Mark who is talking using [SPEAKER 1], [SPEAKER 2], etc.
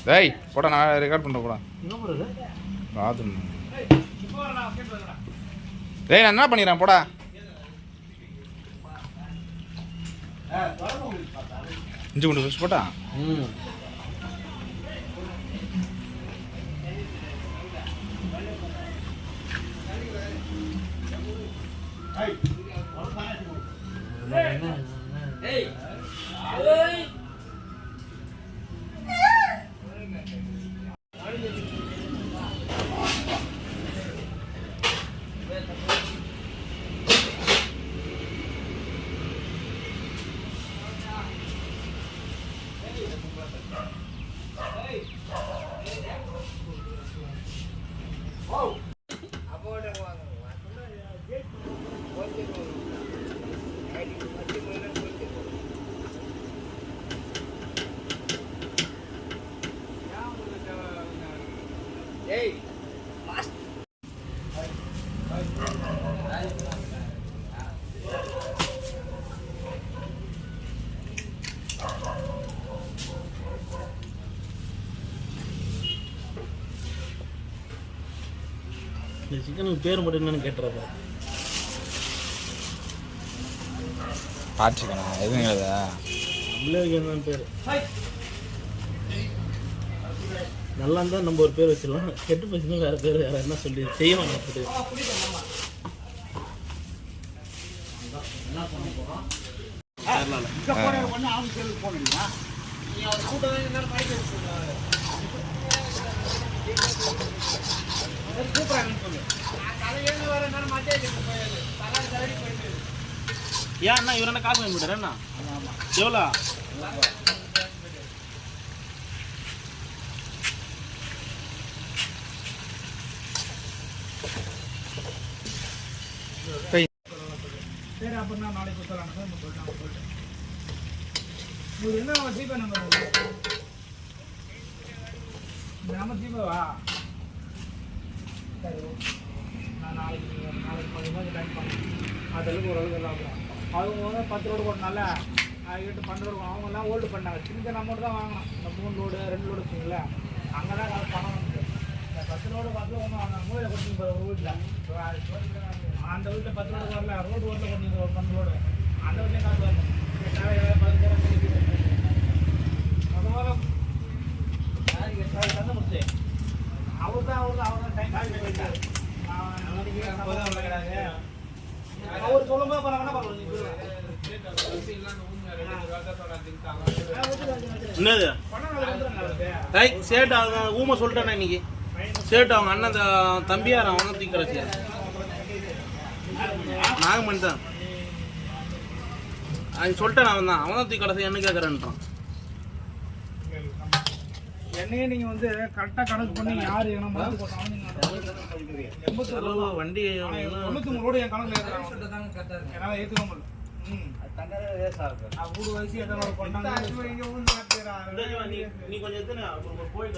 [SPEAKER 1] டேய் போடா, நான் ரெக்கார்ட் பண்ணுறேன் போடா. பாத்ரூம் டேய், நான் என்ன பண்ணிடுறேன் போடா. இஞ்சி கொண்டு வச்சு போட்டா.
[SPEAKER 2] இந்த சிக்கனுக்கு பேர் மட்டும் என்னன்னு கேட்டுறப்ப
[SPEAKER 1] ஹாட் சிக்கனா எதுங்கிறதா
[SPEAKER 2] என்னன்னு பேர் நல்லா இருந்தால் நம்ம ஒரு பேர் வச்சிடலாம். கெட்டு போச்சுன்னா வேறு பேர் வேறு என்ன சொல்லி செய்யணும். ஏன் அண்ணா இவர் என்ன காசு வாங்கி விட்டாரு அண்ணா? எவ்வளோ?
[SPEAKER 3] சரி, அப்படின்னா நாளைக்கு கொடுத்துடலாம் சார். சொல்லிட்டு உங்களுக்கு என்ன நம்ம ஜிபே நம்பர் இந்த நம்பர் ஜிபேவா? சரி, நான் நாளைக்கு கொஞ்சமாக டைம் பண்ணேன். அதளவுக்கு ஓரளவுக்கு எல்லாம் ஆகும். அவங்க வந்து 10 லோடு போட்டனால 8-12 லோடு அவங்கெல்லாம் ஹோல்டு பண்ணாங்க. சின்ன அமௌண்ட் தான் வாங்கணும். இந்த 3 லோடு 2 லோடு வச்சுங்கள அங்கே தான் பணம் வந்து இந்த 10 லோடு 10 ஒன்றும் வாங்க மூலையில் கொடுத்துங்க ஒரு வீட்டில். அந்த வீட்டில் 10 லோடு வரல, ரோடு ஓட்டில் கொடுத்துங்க ஒரு 12 லோடு. அந்த வீட்லேயும் காசு வரணும். 10 தந்து முடிச்சு அவர் தான் டைம் போயிட்டார். கிடையாது அவர் சொல்லும்போது என்ன பண்ணுறது?
[SPEAKER 2] என்னது சேட்டு அவங்க ஊமை சொல்லிட்டேண்ணா இன்னைக்கு. சேட்டு அவங்க அண்ணன் தம்பியார் அவன் தான் தூக்கிறச்சு நாகமணி தான் அது சொல்லிட்டேன். அவன் தான் தூக்கி கடைசி என்ன கேட்கறேன்றான்.
[SPEAKER 3] என்னையே நீங்க வந்து கரெக்டா கணக்கு பண்ணி யாரு
[SPEAKER 2] வண்டி
[SPEAKER 3] 93 ரோடு என் கணக்குல என்னால ஏத்துக்க முடியல. வீடு வயசு எதனா
[SPEAKER 2] நீ கொஞ்சம் எத்தனை போய்